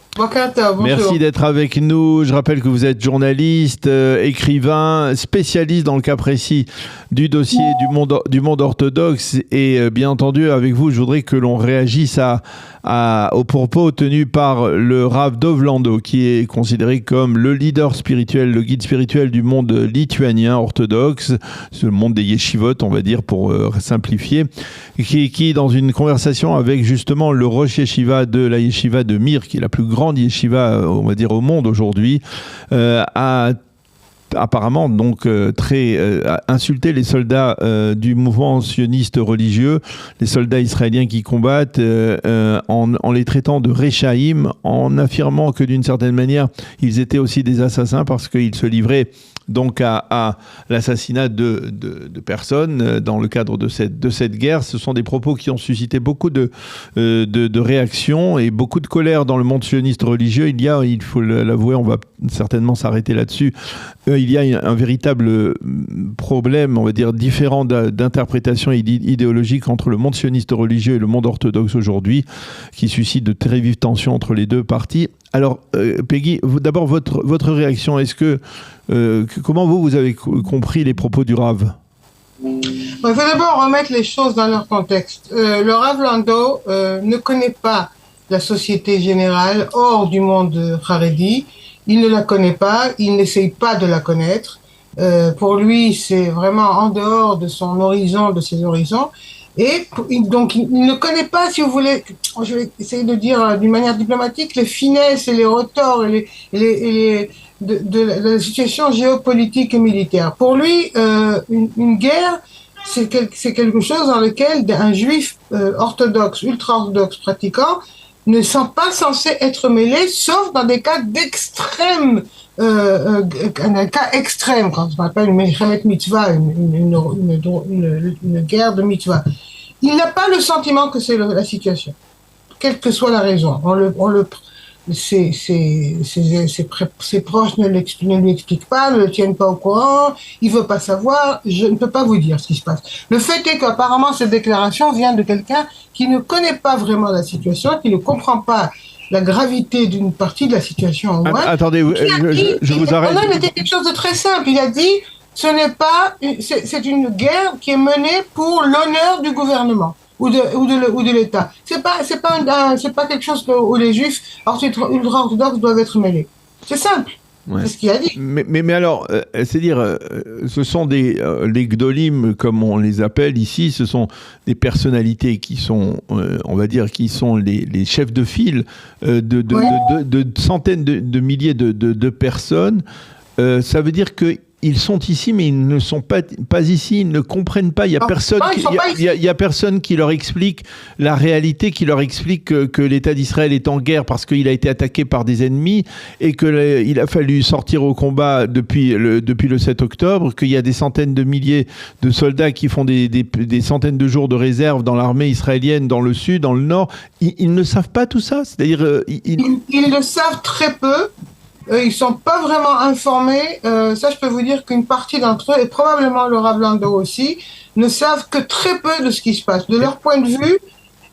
Merci d'être avec nous. Je rappelle que vous êtes journaliste, écrivain, spécialiste dans le cas précis du dossier du monde orthodoxe. Et bien entendu, avec vous, je voudrais que l'on réagisse aux propos tenus par le Rav Dov Lando, qui est considéré comme le leader spirituel, le guide spirituel du monde lituanien orthodoxe, ce monde des yeshivot, on va dire, pour simplifier, qui dans une conversation avec justement le Rosh Yeshiva de la Yeshiva de Mir, qui est la plus grande yeshiva, on va dire, au monde aujourd'hui, a apparemment donc insulté les soldats du mouvement sioniste religieux, les soldats israéliens qui combattent, en les traitant de Rechaïm, en affirmant que d'une certaine manière ils étaient aussi des assassins parce qu'ils se livraient donc à l'assassinat de personnes dans le cadre de cette guerre. Ce sont des propos qui ont suscité beaucoup de réactions et beaucoup de colère dans le monde sioniste religieux. Il faut l'avouer, on va certainement s'arrêter là-dessus, il y a un véritable problème, on va dire, différent d'interprétation idéologique entre le monde sioniste religieux et le monde orthodoxe aujourd'hui, qui suscite de très vives tensions entre les deux parties. Alors, Peggy, d'abord, votre réaction, comment vous avez compris les propos du Rav? Il faut d'abord remettre les choses dans leur contexte. Le Rav Lando ne connaît pas la société générale hors du monde Haredi. Il ne la connaît pas, il n'essaye pas de la connaître. Pour lui, c'est vraiment en dehors de son horizon, de ses horizons. Et donc, il ne connaît pas, si vous voulez, je vais essayer de dire d'une manière diplomatique, les finesses et les retors de la situation géopolitique et militaire. Pour lui, une guerre, c'est quelque chose dans lequel un juif orthodoxe, ultra-orthodoxe pratiquant, ne sont pas censés être mêlés, sauf dans des cas d'extrême, un cas extrême, quand on appelle une Mechemet Mitzvah, une guerre de Mitzvah. Il n'a pas le sentiment que c'est la situation, quelle que soit la raison. Ses proches ne lui expliquent pas, ne le tiennent pas au courant, il veut pas savoir, je ne peux pas vous dire ce qui se passe. Le fait est qu'apparemment cette déclaration vient de quelqu'un qui ne connaît pas vraiment la situation, qui ne comprend pas la gravité d'une partie de la situation. Attendez, je vous arrête. Non, il a dit quelque chose de très simple, il a dit ce n'est pas, c'est une guerre qui est menée pour l'honneur du gouvernement ou de l'État. C'est pas quelque chose où les Juifs ultra-orthodoxes doivent être mêlés. C'est simple. Ouais. C'est ce qu'il a dit. Mais alors, c'est-à-dire, ce sont les Gdolim, comme on les appelle ici, ce sont des personnalités qui sont, on va dire, qui sont les chefs de file de centaines de milliers de personnes. Ça veut dire que ils sont ici, mais ils ne sont pas ici, ils ne comprennent pas. Il y a personne qui leur explique la réalité, qui leur explique que l'État d'Israël est en guerre parce qu'il a été attaqué par des ennemis et qu'il a fallu sortir au combat depuis le 7 octobre, qu'il y a des centaines de milliers de soldats qui font des centaines de jours de réserve dans l'armée israélienne, dans le sud, dans le nord. Ils ne savent pas tout ça. C'est-à-dire, ils le savent très peu. Ils ne sont pas vraiment informés. Ça, je peux vous dire qu'une partie d'entre eux, et probablement le Rav Landau aussi, ne savent que très peu de ce qui se passe. De leur point de vue,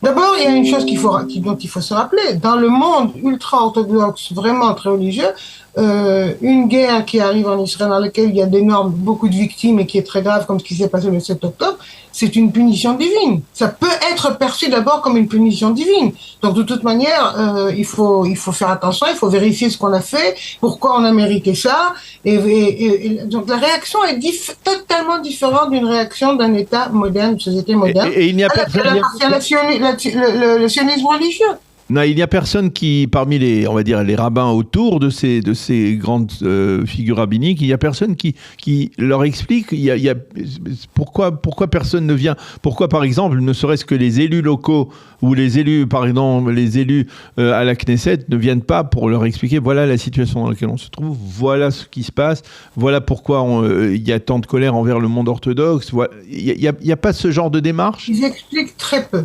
d'abord, il y a une chose dont il faut se rappeler. Dans le monde ultra-orthodoxe, vraiment très religieux, une guerre qui arrive en Israël dans laquelle il y a beaucoup de victimes et qui est très grave, comme ce qui s'est passé le 7 octobre, c'est une punition divine. Ça peut être perçu d'abord comme une punition divine. Donc, de toute manière, il faut faire attention, il faut vérifier ce qu'on a fait, pourquoi on a mérité ça. Et donc, la réaction est totalement différente d'une réaction d'un État moderne, d'une société moderne. Et il n'y a personne. Le sionisme religieux. Non, il n'y a personne qui, parmi les rabbins autour de ces grandes figures rabbiniques, il n'y a personne qui leur explique. Pourquoi personne ne vient. Pourquoi, par exemple, ne serait-ce que les élus locaux ou les élus, par exemple, à la Knesset ne viennent pas pour leur expliquer. Voilà la situation dans laquelle on se trouve. Voilà ce qui se passe. Voilà pourquoi il y a tant de colère envers le monde orthodoxe. Voilà. Il n'y a pas ce genre de démarche. Ils expliquent très peu.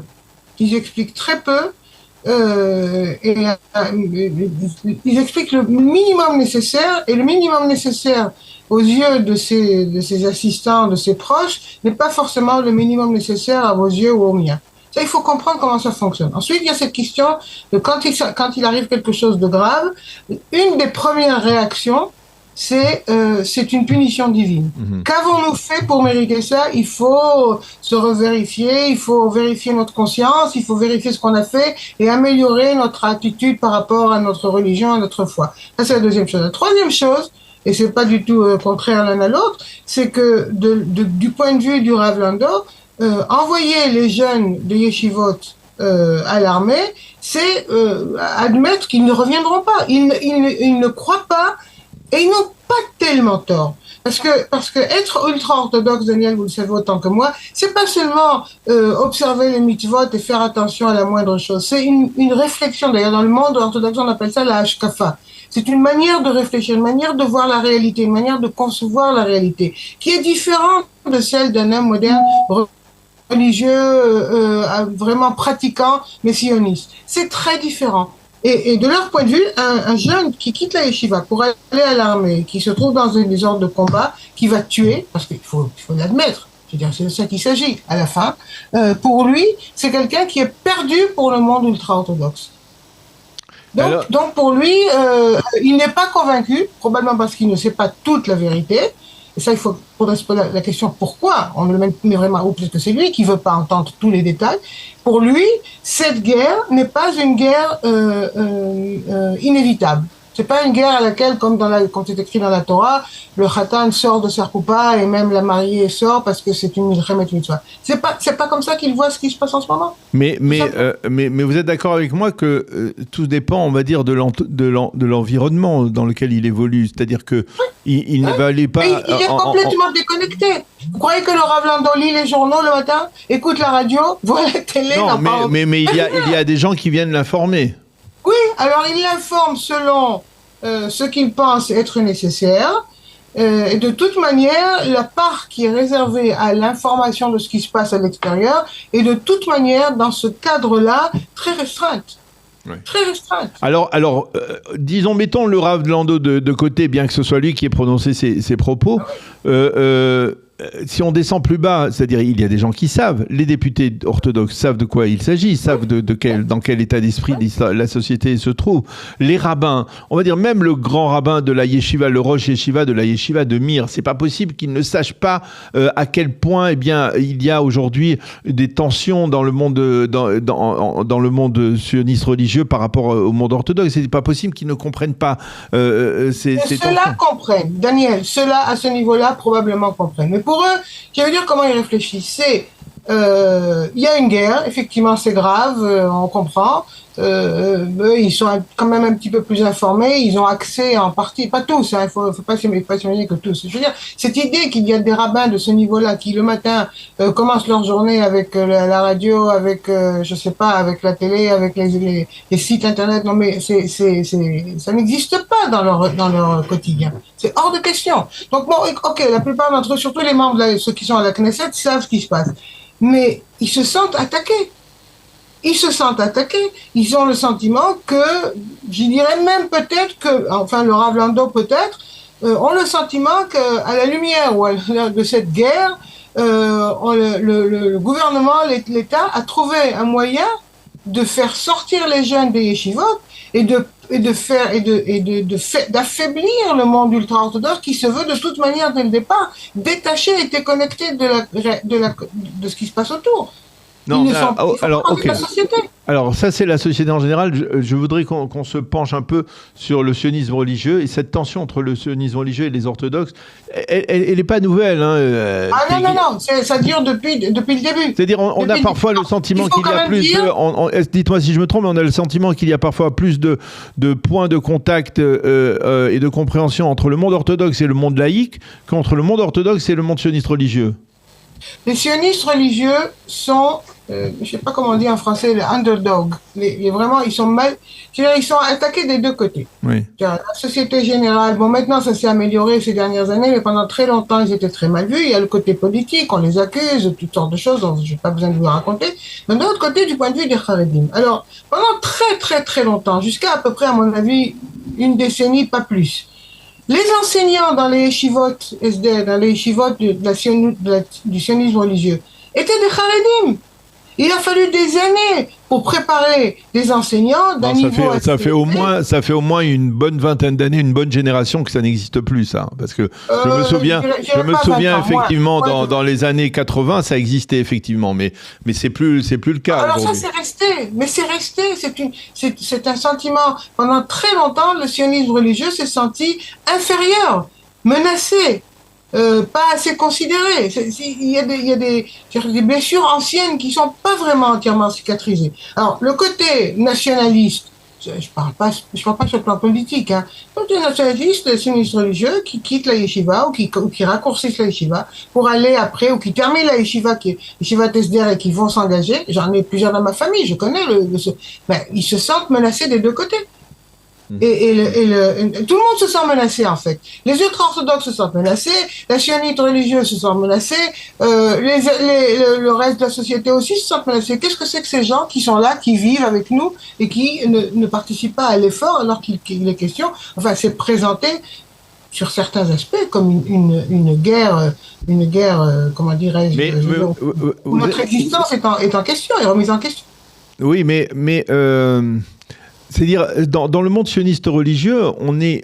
Ils expliquent le minimum nécessaire, et le minimum nécessaire aux yeux de ses assistants, de ses proches, n'est pas forcément le minimum nécessaire à vos yeux ou aux miens. Ça, il faut comprendre comment ça fonctionne. Ensuite, il y a cette question de quand il arrive quelque chose de grave, une des premières réactions, c'est une punition divine. Qu'avons-nous fait pour mériter ça? Il faut se revérifier, il faut vérifier notre conscience, il faut vérifier ce qu'on a fait et améliorer notre attitude par rapport à notre religion, à notre foi. Ça, c'est la deuxième chose. La troisième chose, et c'est pas du tout contraire l'un à l'autre, c'est que du point de vue du Rav Landau, envoyer les jeunes de yeshivot à l'armée, c'est admettre qu'ils ne reviendront pas. Ils ne croient pas. Et ils n'ont pas tellement tort. Parce que être ultra-orthodoxe, Daniel, vous le savez autant que moi, c'est pas seulement observer les mitzvot et faire attention à la moindre chose. C'est une réflexion. D'ailleurs, dans le monde orthodoxe, on appelle ça la hashkafa. C'est une manière de réfléchir, une manière de voir la réalité, une manière de concevoir la réalité, qui est différente de celle d'un homme moderne religieux, vraiment pratiquant, mais sioniste. C'est très différent. Et de leur point de vue, un jeune qui quitte la yeshiva pour aller à l'armée, qui se trouve dans des ordres de combat, qui va tuer, parce qu'il faut l'admettre, c'est de ça qu'il s'agit à la fin, pour lui, c'est quelqu'un qui est perdu pour le monde ultra-orthodoxe. Donc pour lui, il n'est pas convaincu, probablement parce qu'il ne sait pas toute la vérité. Et ça, il faudrait se poser la question pourquoi. On le met vraiment, ou peut-être que c'est lui qui veut pas entendre tous les détails. Pour lui, cette guerre n'est pas une guerre inévitable. C'est pas une guerre à laquelle, comme quand c'est écrit dans la Torah, le khatan sort de sa coupa et même la mariée sort parce que c'est une milchemet mitzvah. C'est pas comme ça qu'il voit ce qui se passe en ce moment. Mais vous êtes d'accord avec moi que tout dépend, on va dire, de l'environnement dans lequel il évolue. C'est-à-dire que il ne va aller pas. Mais il est complètement déconnecté. Vous croyez que le Rav Landau lit les journaux le matin, écoute la radio, voit la télé? Non, mais il y a des gens qui viennent l'informer. Oui, alors il l'informe selon ce qu'il pense être nécessaire. Et de toute manière, la part qui est réservée à l'information de ce qui se passe à l'extérieur est de toute manière, dans ce cadre-là, très restreinte. Ouais. Très restreinte. Alors, disons, mettons le Rav Landau de côté, bien que ce soit lui qui ait prononcé ces propos. si on descend plus bas, c'est-à-dire il y a des gens qui savent, les députés orthodoxes savent de quoi il s'agit, savent dans quel état d'esprit la société se trouve. Les rabbins, on va dire même le grand rabbin de la yeshiva, le rosh yeshiva de la yeshiva de Mir, c'est pas possible qu'il ne sache pas à quel point il y a aujourd'hui des tensions dans le monde dans le monde sioniste religieux par rapport au monde orthodoxe. C'est pas possible qu'ils ne comprennent pas ces ceux-là comprennent, Daniel, ceux-là à ce niveau-là probablement comprennent. Mais pour eux, je veux dire comment ils réfléchissent. Il y a une guerre, effectivement c'est grave, on comprend. Ils sont quand même un petit peu plus informés, ils ont accès en partie, pas tous, il faut pas s'imaginer que tous. Je veux dire, cette idée qu'il y a des rabbins de ce niveau-là qui le matin commencent leur journée avec la radio, avec je sais pas, avec la télé, avec les sites internet, non mais ça n'existe pas dans leur quotidien. C'est hors de question. Donc bon, ok, la plupart d'entre eux, surtout les membres, ceux qui sont à la Knesset, savent ce qui se passe. Mais ils se sentent attaqués. Ils ont le sentiment que, je dirais même peut-être que, enfin le Rav Lando peut-être, ont le sentiment qu'à la lumière de cette guerre, le gouvernement, l'État a trouvé un moyen de faire sortir les jeunes des yeshivot et d'affaiblir le monde ultra-orthodoxe qui se veut de toute manière dès le départ détaché et déconnecté de ce qui se passe autour. Non, alors, ok. Alors, ça, c'est la société en général. Je voudrais qu'on se penche un peu sur le sionisme religieux et cette tension entre le sionisme religieux et les orthodoxes. Elle n'est pas nouvelle. Hein, non. Ça dure depuis le début. C'est-à-dire, on a parfois le sentiment qu'il y a plus de. Dites-moi si je me trompe, mais on a le sentiment qu'il y a parfois plus de points de contact et de compréhension entre le monde orthodoxe et le monde laïque qu'entre le monde orthodoxe et le monde sioniste religieux. Les sionistes religieux sont, je ne sais pas comment on dit en français, les underdogs. Vraiment, ils sont attaqués des deux côtés. Oui. La société générale, bon, maintenant ça s'est amélioré ces dernières années, mais pendant très longtemps ils étaient très mal vus. Il y a le côté politique, on les accuse de toutes sortes de choses, donc je n'ai pas besoin de vous raconter. Mais de l'autre côté, du point de vue des Haredim. Alors, pendant très très très longtemps, jusqu'à à peu près, à mon avis, une décennie, pas plus. Les enseignants dans les yeshivot SD, dans les yeshivot du sionisme religieux, étaient des Haredim. Il a fallu des années pour préparer des enseignants d'un niveau... Ça fait au moins une bonne vingtaine d'années, une bonne génération que ça n'existe plus, ça. Parce que je me souviens effectivement, dans les années 80, ça existait effectivement, mais c'est plus le cas. Alors ça, c'est resté, c'est un sentiment. Pendant très longtemps, le sionisme religieux s'est senti inférieur, menacé. Pas assez considéré. Il y a des blessures anciennes qui sont pas vraiment entièrement cicatrisées. Alors, le côté nationaliste, je parle pas sur le plan politique, hein. Le côté nationaliste, les sionistes religieux qui quittent la yeshiva ou qui raccourcissent la yeshiva pour aller après, ou qui terminent la yeshiva, yeshiva Tesder et qui vont s'engager. J'en ai plusieurs dans ma famille, je connais ils se sentent menacés des deux côtés. Et tout le monde se sent menacé, en fait. Les ultra-orthodoxes se sentent menacés, la sionite religieuse se sent menacée, le reste de la société aussi se sent menacé. Qu'est-ce que c'est que ces gens qui sont là, qui vivent avec nous et qui ne participent pas à l'effort alors qu'il est question, enfin, c'est présenté sur certains aspects comme une guerre, comment dirais-je, où notre existence est en question, est remise en question. Oui, mais c'est-à-dire, dans le monde sioniste religieux, on est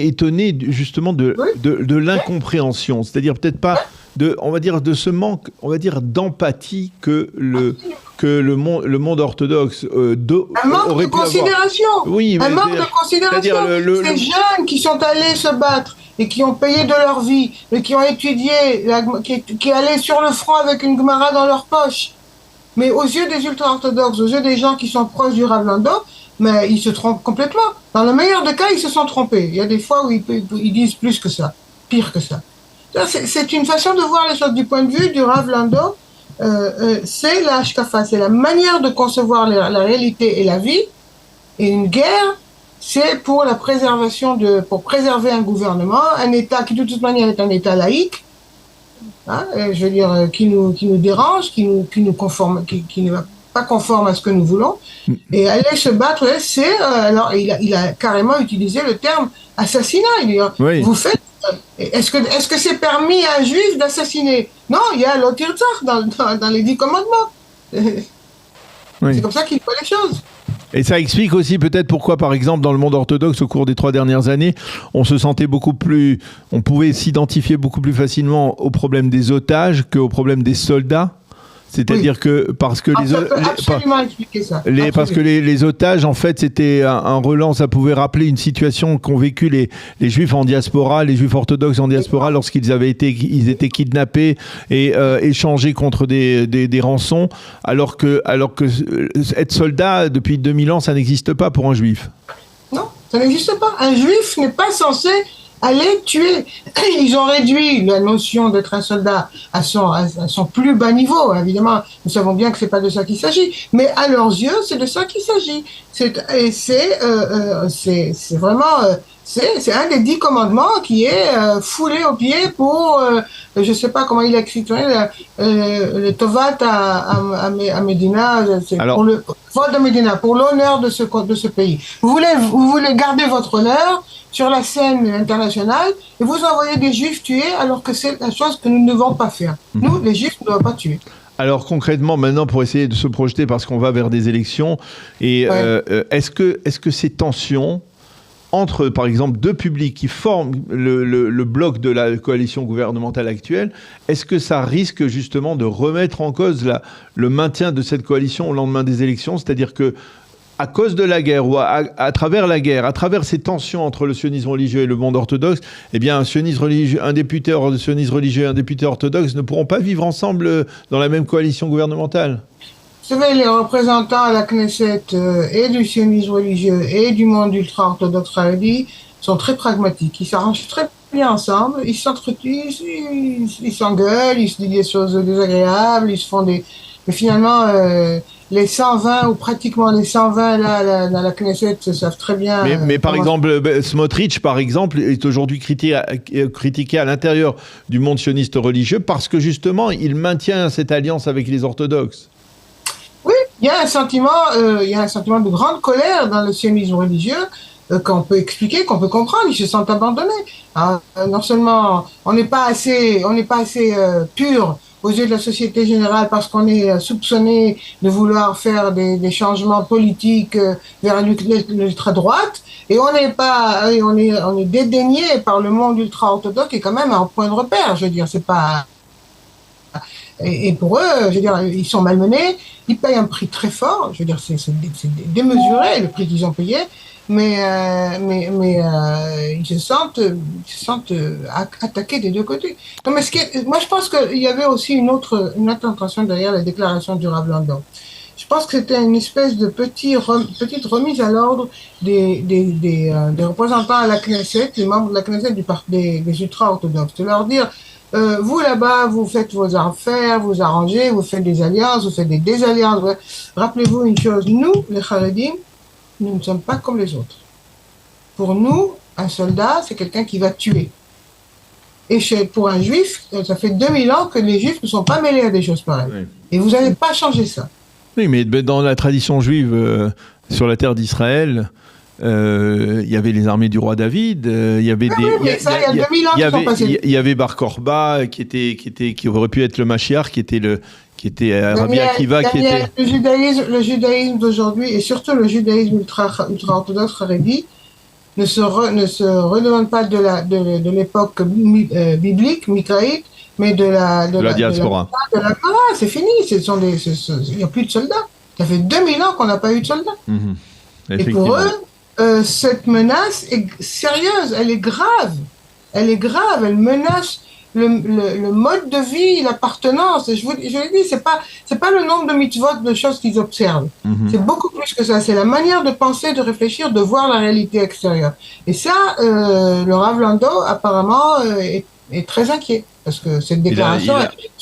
étonné justement de l'incompréhension. C'est-à-dire peut-être pas de ce manque, d'empathie que le monde orthodoxe un manque de considération. Oui, un manque de considération. Ces jeunes qui sont allés se battre et qui ont payé de leur vie, et qui ont étudié, qui allaient sur le front avec une Gemara dans leur poche. Mais aux yeux des ultra-orthodoxes, aux yeux des gens qui sont proches du Rav Lando, mais ils se trompent complètement. Dans le meilleur des cas, ils se sont trompés. Il y a des fois où ils disent plus que ça, pire que ça. C'est une façon de voir les choses du point de vue du Rav Lando. C'est la hashkafa, c'est la manière de concevoir la réalité et la vie. Et une guerre, c'est pour la préservation pour préserver un gouvernement, un État qui de toute manière est un État laïque. Hein, je veux dire, qui nous dérange, qui nous conforme, qui ne va pas conforme à ce que nous voulons. Et aller se battre, alors il a carrément utilisé le terme assassinat. Il dit, Oui. vous faites, est-ce que c'est permis à un juif d'assassiner? Non, il y a l'Otirtzach dans les 10 commandements. Oui. C'est comme ça qu'il faut les choses. Et ça explique aussi peut-être pourquoi, par exemple, dans le monde orthodoxe, au cours des 3 dernières années, on pouvait s'identifier beaucoup plus facilement au problème des otages qu'au problème des soldats. C'est-à-dire que parce que les otages, en fait, c'était un relent, ça pouvait rappeler une situation qu'ont vécu les juifs en diaspora, les juifs orthodoxes en diaspora, lorsqu'ils étaient kidnappés et échangés contre des rançons, alors que être soldat depuis 2000 ans, ça n'existe pas pour un juif. Non, ça n'existe pas. Un juif n'est pas censé aller tuer. Ils ont réduit la notion d'être un soldat à son plus bas niveau. Évidemment, nous savons bien que c'est pas de ça qu'il s'agit, mais à leurs yeux, c'est de ça qu'il s'agit. C'est vraiment c'est un des 10 commandements qui est foulé aux pieds pour je sais pas comment il a écrit le Tovat à Médina, pour le vote de Médina, pour l'honneur de ce pays. Vous voulez garder votre honneur sur la scène internationale et vous envoyez des juifs tués alors que c'est la chose que nous ne devons pas faire. Nous, les juifs, ne devons pas tuer. Alors concrètement, maintenant, pour essayer de se projeter, parce qu'on va vers des élections, et est-ce que ces tensions entre, par exemple, 2 publics qui forment le bloc de la coalition gouvernementale actuelle, est-ce que ça risque justement de remettre en cause le maintien de cette coalition au lendemain des élections? C'est-à-dire que à cause de la guerre ou à travers la guerre, à travers ces tensions entre le sionisme religieux et le monde orthodoxe, eh bien, un député sionisme religieux et un député orthodoxe ne pourront pas vivre ensemble dans la même coalition gouvernementale. Vous savez, les représentants à la Knesset et du sionisme religieux et du monde ultra-orthodoxe haredi sont très pragmatiques. Ils s'arrangent très bien ensemble, ils s'entretuent, ils s'engueulent, ils se disent des choses désagréables, ils se font des... Mais finalement... les 120 ou pratiquement les 120 là dans la Knesset se savent très bien. Mais par exemple, Smotrich, par exemple, est aujourd'hui critiqué à l'intérieur du monde sioniste religieux parce que justement, il maintient cette alliance avec les orthodoxes. Oui, il y a un sentiment de grande colère dans le sionisme religieux qu'on peut expliquer, qu'on peut comprendre. Ils se sentent abandonnés. Non seulement on n'est pas assez pur aux yeux de la société générale parce qu'on est soupçonné de vouloir faire des changements politiques vers l'ultra-droite, et on est dédaigné par le monde ultra-orthodoxe qui est quand même un point de repère. Je veux dire, c'est pas... Et pour eux, je veux dire, ils sont malmenés, ils payent un prix très fort, je veux dire, c'est démesuré le prix qu'ils ont payé, mais ils se sentent attaqués des 2 côtés. Non, mais moi je pense qu'il y avait aussi une autre intention derrière la déclaration du Rav Landau. Je pense que c'était une espèce de petite remise à l'ordre des représentants à la Knesset, les membres de la Knesset des ultra-orthodoxes, de leur dire vous là-bas, vous faites vos affaires, vous arrangez, vous faites des alliances, vous faites des désalliances. Rappelez-vous une chose, nous, les Haredim, nous ne sommes pas comme les autres. Pour nous, un soldat, c'est quelqu'un qui va tuer. Et pour un juif, ça fait 2000 ans que les juifs ne sont pas mêlés à des choses pareilles. Oui. Et vous n'allez pas changer ça. Oui, mais dans la tradition juive, sur la terre d'Israël, il y avait les armées du roi David, il y avait il y avait Bar Korba qui aurait pu être le Mashiach, qui était Rabbi Akiva, qui était... Le judaïsme d'aujourd'hui, et surtout le judaïsme ultra-orthodoxe haredi, ne se redemande pas de l'époque biblique, mitraïque, mais de la diaspora. C'est fini, il n'y a plus de soldats. Ça fait 2000 ans qu'on n'a pas eu de soldats. Et pour eux, cette menace est sérieuse, elle est grave. Elle menace le mode de vie, l'appartenance. Je l'ai dit, c'est pas le nombre de mitzvot, de choses qu'ils observent. C'est beaucoup plus que ça. C'est la manière de penser, de réfléchir, de voir la réalité extérieure. Et ça, le Rav Landau, apparemment, est très inquiet. Parce que cette déclaration,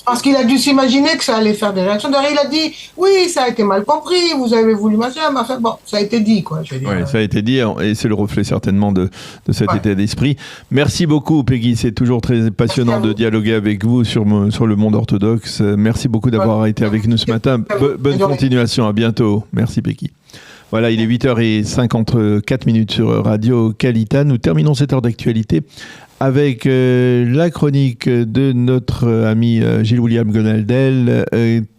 Parce qu'il a dû s'imaginer que ça allait faire des réactions. D'ailleurs, il a dit, oui, ça a été mal compris, vous avez voulu machin, bon, ça a été dit, quoi. Je veux dire. Ouais, ça a été dit, et c'est le reflet certainement de cet état d'esprit. Merci beaucoup, Peggy. C'est toujours très passionnant de dialoguer avec vous sur le monde orthodoxe. Merci beaucoup d'avoir été avec nous ce matin. Bonne continuation. À bientôt. Merci, Peggy. Voilà, il est 8h54 sur Radio Kalita. Nous terminons cette heure d'actualité avec la chronique de notre ami Gilles-William Gonaldel,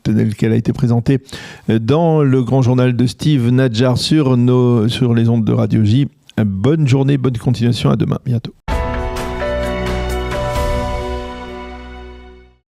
telle qu'elle a été présentée dans le grand journal de Steve Nadjar sur les ondes de Radio J. Bonne journée, bonne continuation, à demain, bientôt.